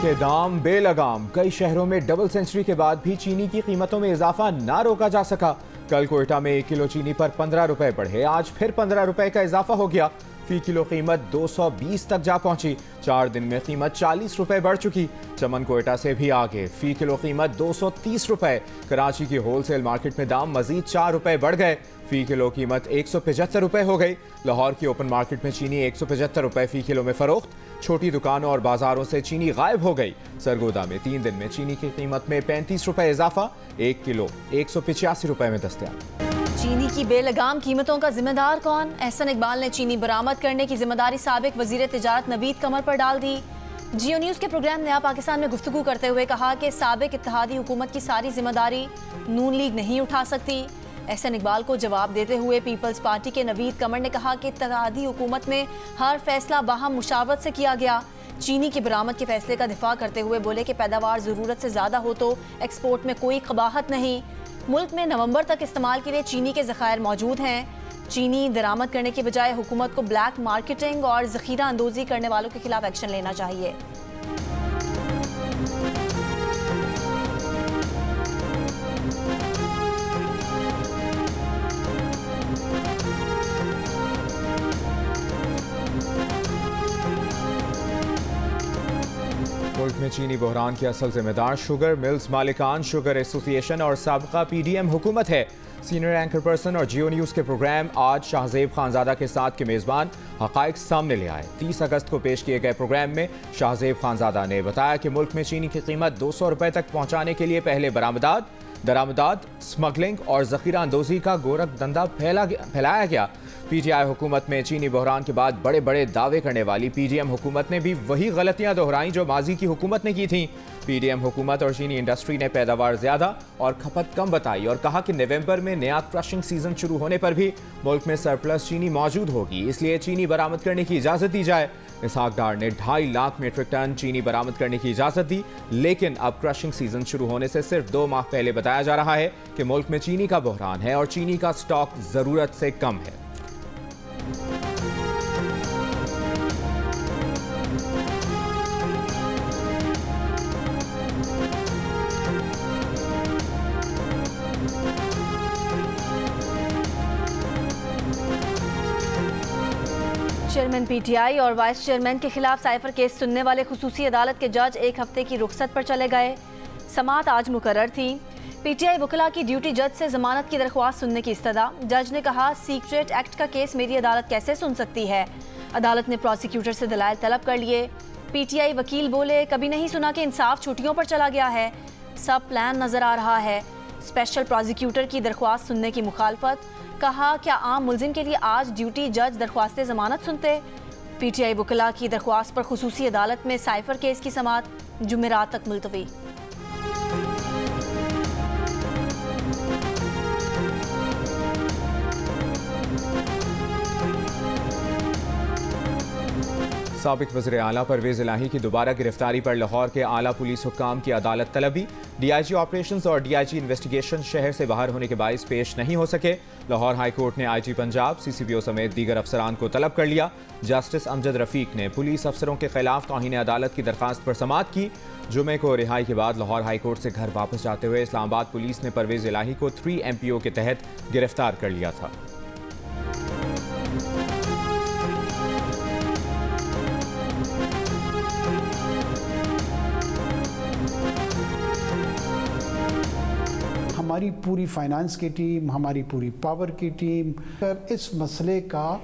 के दाम बेलगाम। कई शहरों में डबल सेंचुरी के बाद भी चीनी की कीमतों में इजाफा ना रोका जा सका। कल कोयटा में 1 किलो चीनी पर 15 रुपए बढ़े, आज फिर 15 रुपए का इजाफा हो गया। फी किलो कीमत 220 तक जा पहुंची। 4 दिन में कीमत 40 रुपए बढ़ चुकी। चमन कोयटा से भी आगे, फी किलो कीमत 230 रुपए। कराची की होलसेल मार्केट में दाम मजीद 4 रुपए बढ़ गए। फी किलो कीमत 175 रुपए हो गई। लाहौर की ओपन मार्केट में चीनी 175 रुपए फी किलो में फरोख्त। छोटी दुकानों और बाजारों से चीनी गायब हो गई। सरगोदा में 3 दिन में चीनी की कीमत में 35 रुपए इजाफा, 1 किलो 185 रुपए में दस्तयाब। चीनी की बेलगाम कीमतों का जिम्मेदार कौन? एहसन इकबाल ने चीनी बरामद करने की जिम्मेदारी साबिक वजीर तिजारत नवीद कमर पर डाल दी। जियो न्यूज़ के प्रोग्राम नया पाकिस्तान में गुफ्तगू करते हुए कहा कि साबिक इत्तेहादी हुकूमत की सारी जिम्मेदारी नून लीग नहीं उठा सकती। एहसन इकबाल को जवाब देते हुए पीपल्स पार्टी के नवीद कमर ने कहा कि इत्तेहादी हुकूमत में हर फैसला बाहम मुशावरत से किया गया। चीनी की बरामद के फैसले का दिफा करते हुए बोले कि पैदावार ज़रूरत से ज़्यादा हो तो एक्सपोर्ट में कोई कबाहत नहीं। मुल्क में नवंबर तक इस्तेमाल के लिए चीनी के ज़खायर मौजूद हैं। चीनी दरामद करने की बजाय हुकूमत को ब्लैक मार्केटिंग और ज़खीरा अंदोज़ी करने वालों के खिलाफ एक्शन लेना चाहिए। मुल्क में चीनी बहरान की असल जिम्मेदार शुगर मिल्स मालिकान शुगर एसोसिएशन और साबका पीडीएम हुकूमत है। सीनियर एंकर पर्सन और जियो न्यूज़ के प्रोग्राम आज शाहजेब खानजादा के साथ के मेज़बान हक़ाइक़ सामने ले आए। 30 अगस्त को पेश किए गए प्रोग्राम में शाहजेब खानजादा ने बताया कि मुल्क में चीनी की कीमत 200 रुपए तक पहुँचाने के लिए पहले बरामदात, दरामदात, स्मगलिंग और ज़ख़ीरा अंदोज़ी का गोरख धंधा फैलाया गया। पीटीआई हुकूमत में चीनी बहरान के बाद बड़े बड़े दावे करने वाली पीडीएम हुकूमत ने भी वही गलतियां दोहराई जो माजी की हुकूमत ने की थी। पीडीएम हुकूमत और चीनी इंडस्ट्री ने पैदावार ज्यादा और खपत कम बताई और कहा कि नवंबर में नया क्रशिंग सीजन शुरू होने पर भी मुल्क में सरप्लस चीनी मौजूद होगी, इसलिए चीनी बरामद करने की इजाजत दी जाए। इसहाक डार ने 2.5 लाख मीट्रिक टन चीनी बरामद करने की इजाजत दी, लेकिन अब क्रशिंग सीजन शुरू होने से सिर्फ 2 माह पहले बताया जा रहा है कि मुल्क में चीनी का बहरान है और चीनी का स्टॉक जरूरत से कम है। चेयरमैन पीटीआई और वाइस चेयरमैन के खिलाफ साइफर केस सुनने वाले खुसूसी अदालत के जज 1 हफ्ते की रुखसत पर चले गए। समाअत आज मुकर्रर थी। पीटीआई वकला की ड्यूटी जज से जमानत की दरख्वास्त सुनने की इस्तदा। जज ने कहा, सीक्रेट एक्ट का केस मेरी अदालत कैसे सुन सकती है। अदालत ने प्रोसिक्यूटर से दलाइल तलब कर लिए। पीटीआई वकील बोले, कभी नहीं सुना कि इंसाफ छुट्टियों पर चला गया है, सब प्लान नजर आ रहा है। स्पेशल प्रोसिक्यूटर की दरख्वास्त सुनने की मुखालफत। कहा, क्या आम मुलजिम के लिए आज ड्यूटी जज दरख्वास्त जमानत सुनते। पीटीआई वकला की दरख्वास्त पर खुसूसी अदालत में साइफर केस की समाअत जुमेरात तक मुलतवी। साबिक वज़ीर आला परवेज़ इलाही की दोबारा गिरफ्तारी पर लाहौर के आला पुलिस हुक्काम की अदालत तलबी। डीआईजी ऑपरेशंस और डीआईजी इन्वेस्टिगेशन शहर से बाहर होने के बाइस पेश नहीं हो सके। लाहौर हाई कोर्ट ने आईजी पंजाब, सीसीपीओ समेत दीगर अफसरान को तलब कर लिया। जस्टिस अमजद रफीक ने पुलिस अफसरों के खिलाफ तौहीन अदालत की दरखास्त पर समाअत की। जुमे को रिहाई के बाद लाहौर हाई कोर्ट से घर वापस जाते हुए इस्लामाबाद पुलिस ने परवेज़ इलाही को 3 MPO के तहत गिरफ्तार कर लिया था। हमारी पूरी फाइनेंस की टीम, हमारी पूरी पावर की टीम इस मसले का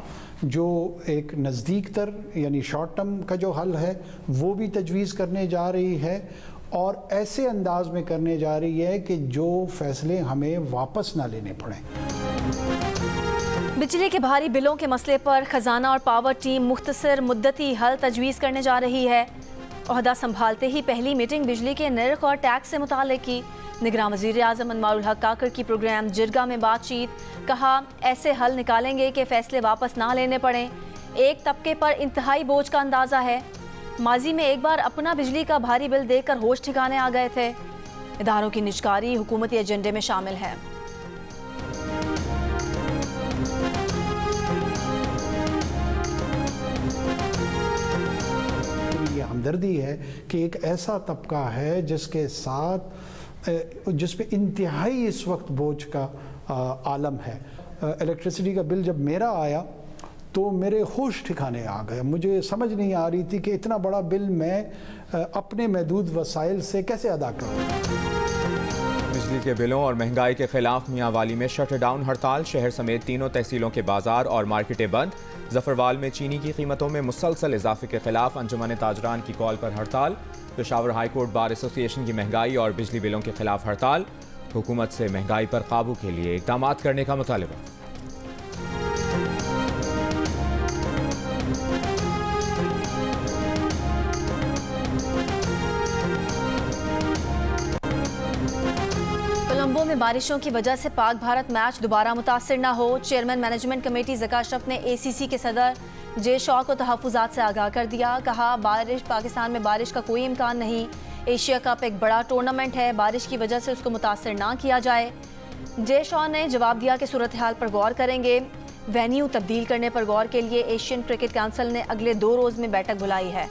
जो एक नज़दीक तर यानी शॉर्ट टर्म का जो हल है वो भी तजवीज़ करने जा रही है और ऐसे अंदाज में करने जा रही है कि जो फैसले हमें वापस ना लेने पड़ें। बिजली के भारी बिलों के मसले पर खजाना और पावर टीम मुख्तसर मुद्दती हल तजवीज़ करने जा रही है। ओहदा संभालते ही पहली मीटिंग बिजली के नर्ख और टैक्स से मुताल्लिक की। निगरान वज़ीर आज़म अनवारुल हक काकर की प्रोग्राम जिरगा में बातचीत। कहा, ऐसे हल निकालेंगे कि फैसले वापस ना लेने पड़ें। एक तबके पर इंतहाई बोझ का अंदाज़ा है। माजी में एक बार अपना बिजली का भारी बिल देकर होश ठिकाने आ गए थे। इदारों की निजकारी हुकूमती एजेंडे में शामिल है। हमदर्दी है कि एक ऐसा तबका है जिसके साथ जिस पे इंतहाई इस वक्त बोझ का आलम है। इलेक्ट्रिसिटी का बिल जब मेरा आया तो मेरे होश ठिकाने आ गए। मुझे समझ नहीं आ रही थी कि इतना बड़ा बिल मैं अपने महदूद वसाइल से कैसे अदा करूँ। बिजली के बिलों और महंगाई के खिलाफ मियांवाली में शटडाउन हड़ताल। शहर समेत तीनों तहसीलों के बाजार और मार्केटें बंद। जफरवाल में चीनी की कीमतों में मुसलसल इजाफे के खिलाफ अंजुमन ताजरान की कॉल पर हड़ताल। Peshawar high court bar association की महंगाई और बिजली बिलों के खिलाफ हड़ताल। हुकूमत से महंगाई पर काबू के लिए इकदाम करने का मुतालबा। कोलंबो में बारिशों की वजह से पाक भारत मैच दोबारा मुतासिर न हो। Chairman management committee Zaka Ashraf ने ACC के सदर जे शॉ को तहफ़्फ़ुज़ात से आगाह कर दिया। कहा, पाकिस्तान में बारिश का कोई इम्कान नहीं। एशिया कप एक बड़ा टूर्नामेंट है, बारिश की वजह से उसको मुतासिर ना किया जाए। जे शॉ ने जवाब दिया कि सूरत हाल पर गौर करेंगे। वेन्यू तब्दील करने पर गौर के लिए एशियन क्रिकेट काउंसिल ने अगले 2 रोज़ में बैठक बुलाई है।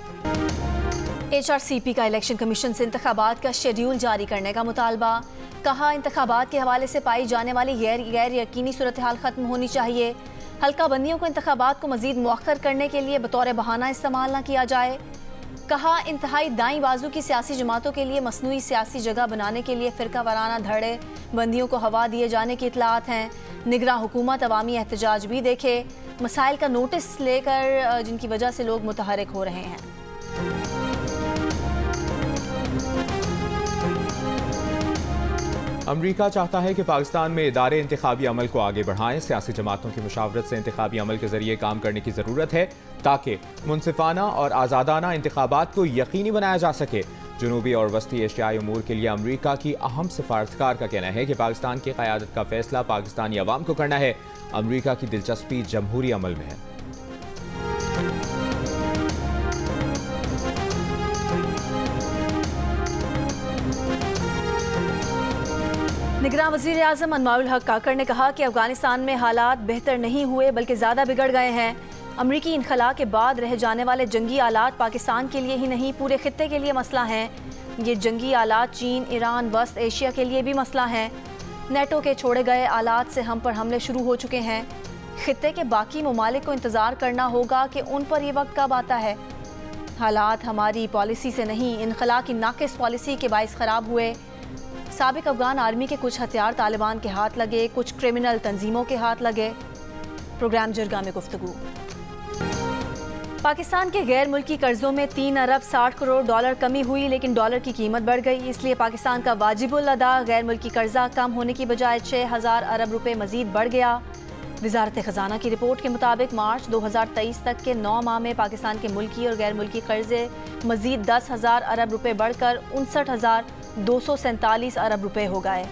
HRCP का इलेक्शन कमीशन से इंतखाबात का शेड्यूल जारी करने का मुतालबा। कहा, इंतखाबात के हवाले से पाई जाने वाली गैर यकीनी सूरत हाल ख़त्म होनी चाहिए। हल्का बंदियों को इंतखाबात को मज़ीद मौखर करने के लिए बतौर बहाना इस्तेमाल न किया जाए। कहा, इंतहाई दाईं बाजू की सियासी जमातों के लिए मसनूई सियासी जगह बनाने के लिए फ़िरका वाराना धड़े बंदियों को हवा दिए जाने की इतलात हैं। निगरां हुकूमत अवामी एहतजाज भी देखे। मसाइल का नोटिस लेकर जिनकी वजह से लोग मुतहरिक हो रहे हैं। अमरीका चाहता है कि पाकिस्तान में इदारे इंतखाबी अमल को आगे बढ़ाएं। सियासी जमातों की मुशावरत से इंतखाबी अमल के जरिए काम करने की ज़रूरत है ताकि मुनसिफाना और आज़ादाना इंतखाबात को यकीनी बनाया जा सके। जनूबी और वस्ती एशियाई उमूर के लिए अमरीका की अहम सिफारतकार का कहना है कि पाकिस्तान की क़यादत का फैसला पाकिस्तानी अवाम को करना है। अमरीका की दिलचस्पी जमहूरी अमल में है। निगरान वज़ीर आज़म अनवारुल हक काकर ने कहा कि अफगानिस्तान में हालात बेहतर नहीं हुए बल्कि ज़्यादा बिगड़ गए हैं। अमरीकी इनखला के बाद रह जाने वाले जंगी आलात पाकिस्तान के लिए ही नहीं पूरे खित्ते के लिए मसला हैं। ये जंगी आलात चीन, ईरान, वस्त एशिया के लिए भी मसला हैं। नेटो के छोड़े गए आलात से हम पर हमले शुरू हो चुके हैं। खित्ते के बाकी ममालिक को इंतज़ार करना होगा कि उन पर यह वक्त कब आता है। हालात हमारी पॉलिसी से नहीं, इनखला की नाकिस पॉलिसी के बाइस ख़राब हुए। साबिक अफगान आर्मी के कुछ हथियार तालिबान के हाथ लगे, कुछ क्रिमिनल तंजीमों के हाथ लगे। प्रोग्राम जिरगा में गुफ्तगू। पाकिस्तान के गैर मुल्की कर्जों में 3 अरब 60 करोड़ डॉलर कमी हुई, लेकिन डॉलर की कीमत बढ़ गई। इसलिए पाकिस्तान का वाजिबुल अदा गैर मुल्की कर्जा कम होने की बजाय 6000 अरब रुपए मजीद बढ़ गया। वजारत खजाना की रिपोर्ट के मुताबिक मार्च 2023 तक के 9 माह में पाकिस्तान के मुल्की और गैर मुल्की कर्जे मजीद 10,000 अरब रुपए बढ़कर 59,247 अरब रुपए हो गए।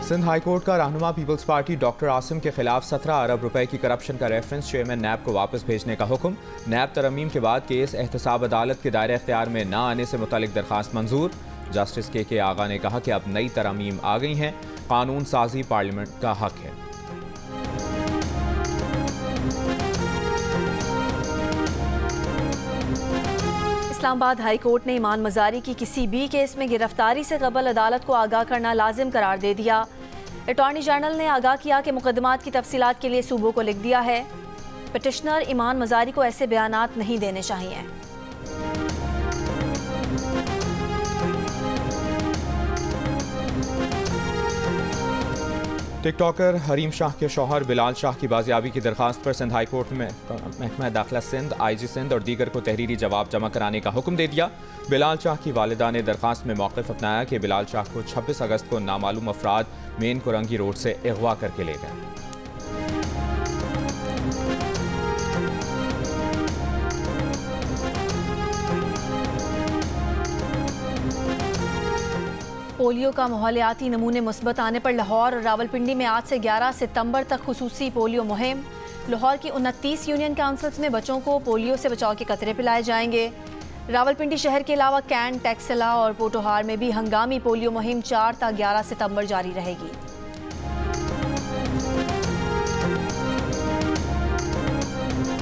सिंध हाई कोर्ट का रहनुमा पीपल्स पार्टी डॉक्टर आसिम के खिलाफ 17 अरब रुपए की करप्शन का रेफरेंस चेयरमैन नैब को वापस भेजने का हुक्म। नैब तरमीम के बाद केस एहतसाब अदालत के दायरे इख्तियार में न आने से मुतालिक दरखास्त मंजूर। जस्टिस के आगा ने कहा कि अब नई तरमीम आ गई हैं, कानून साजी पार्लियामेंट का हक है। इस्लामाबाद हाई कोर्ट ने ईमान मजारी की किसी भी केस में गिरफ्तारी से कबल अदालत को आगाह करना लाजिम करार दे दिया। अटॉर्नी जनरल ने आगाह किया कि मुकदमात की तफसीलात के लिए सूबों को लिख दिया है। पिटिशनर ईमान मजारी को ऐसे बयानात नहीं देने चाहिए। टिकटॉकर हरीम शाह के शौहर बिलाल शाह की बाजियाबी की दरखास्त पर सिंध हाई कोर्ट में महकमा दाखिला सिंध, IG सिंध और दीगर को तहरीरी जवाब जमा कराने का हुक्म दे दिया। बिलाल शाह की वालिदा ने दरखास्त में मौक़िफ़ अपनाया कि बिलाल शाह को 26 अगस्त को नामालूम अफराद मेन कुरंगी रोड से अगवा करके ले गए। पोलियो का माहौलियाती नमूने मुस्बत आने पर लाहौर और रावलपिंडी में आज से 11 सितंबर तक खुसूसी पोलियो मुहिम। लाहौर की 29 यूनियन काउंसिल्स में बच्चों को पोलियो से बचाव के कतरे पिलाए जाएंगे। रावलपिंडी शहर के अलावा कैंट, टैक्सला और पोटोहार में भी हंगामी पोलियो मुहिम 4 तक 11 सितंबर जारी रहेगी।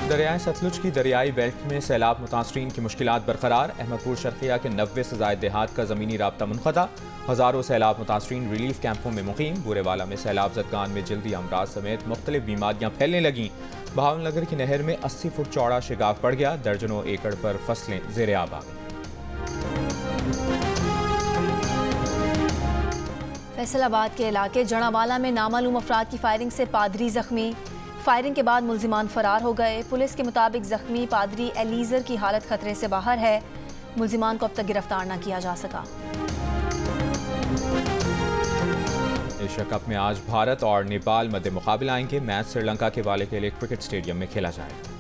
दरियाए सतलुज की दरियाई बेल्ट में सैलाब मुतासरीन की मुश्किलात बरकरार। अहमदपुर शर्किया के 90 से ज़ायद देहात का ज़मीनी राब्ता मुनक़ता। हज़ारों सैलाब मुतासरीन रिलीफ कैंपों में मुकीम। बुरेवाला में सैलाब ज़दगान में जल्दी अमराज समेत मुख्तलिफ बीमारियाँ फैलने लगीं। बहावलनगर की नहर में 80 फुट चौड़ा शिगाफ पड़ गया। दर्जनों एकड़ पर फसलें ज़ेर आब आ गईं। फैसलाबाद के इलाके जड़ावाला में नामालूम अफराद की फायरिंग से पादरी जख्मी। फायरिंग के बाद मुल्जिमान फरार हो गए। पुलिस के मुताबिक जख्मी पादरी एलीजर की हालत खतरे से बाहर है। मुल्जिमान को अब तक गिरफ्तार न किया जा सका। एशिया कप में आज भारत और नेपाल मध्य मुकाबला आएंगे। मैच श्रीलंका के वाले के लिए क्रिकेट स्टेडियम में खेला जाएगा।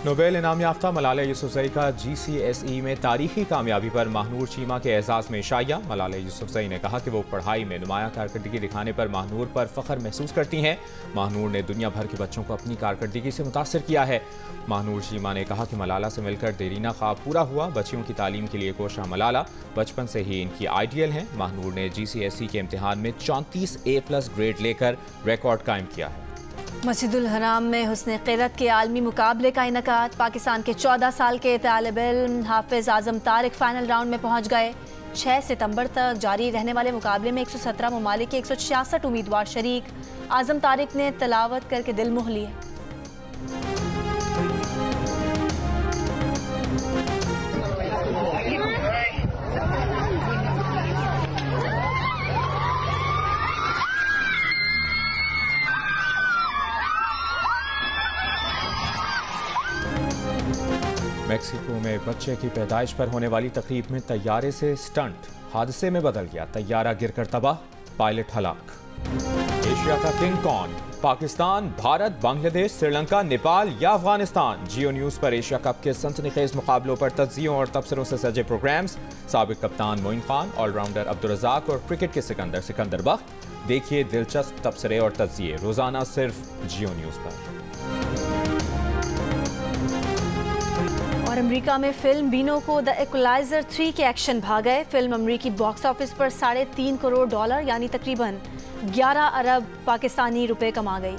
नोबेल इनाम याफ्ता मलाला यूसुफजई का GCSE में तारीखी कामयाबी पर महानूर चीमा के एजाज़ में शाया। मलाला यूसुफजई ने कहा कि वो पढ़ाई में नुमाया कारकर्दगी दिखाने पर महानूर पर फ़ख्र महसूस करती हैं। महानूर ने दुनिया भर के बच्चों को अपनी कारकर्दगी से मुतासर किया है। महानूर चीमा ने कहा कि मलाला से मिलकर देरीना ख्वाब पूरा हुआ। बच्चियों की तालीम के लिए कोशा मलाला बचपन से ही इनकी आइडियल हैं। महानूर ने GCSE के इम्तिहान में 34 A+ ग्रेड लेकर रिकॉर्ड कायम किया है। मस्जिदुल हराम में हुस्न क़िरत के आलमी मुकाबले का इनकाद। पाकिस्तान के 14 साल के तालिब इल्म हाफिज आजम तारिक फाइनल राउंड में पहुंच गए। 6 सितंबर तक जारी रहने वाले मुकाबले में 117 ममालिक के 166 उम्मीदवार शरीक। आजम तारिक ने तलावत करके दिल मोह लिए। मेक्सिको में बच्चे की पैदाइश पर होने वाली तकरीब में तैयारे से स्टंट हादसे में बदल गया। तैयारा गिरकर तबाह, पायलट हलाक। एशिया का किंग कौन? पाकिस्तान, भारत, बांग्लादेश, श्रीलंका, नेपाल या अफगानिस्तान? जियो न्यूज़ पर एशिया कप के सनसनीखेज मुकाबलों पर तज्जियों और तबसरों से सजे प्रोग्राम्स। साबिक कप्तान मोइन खान, ऑलराउंडर अब्दुल रज़ाक और क्रिकेट के सिकंदर बख्त। देखिए दिलचस्प तबसरे और तज्जिए रोजाना सिर्फ जियो न्यूज़ पर। और अमेरिका में फिल्म बीनो को द इक्वलाइजर 3 के एक्शन भागे। फिल्म अमेरिकी बॉक्स ऑफिस पर $3.5 करोड़ यानी तकरीबन 11 अरब पाकिस्तानी रुपए कमा गई।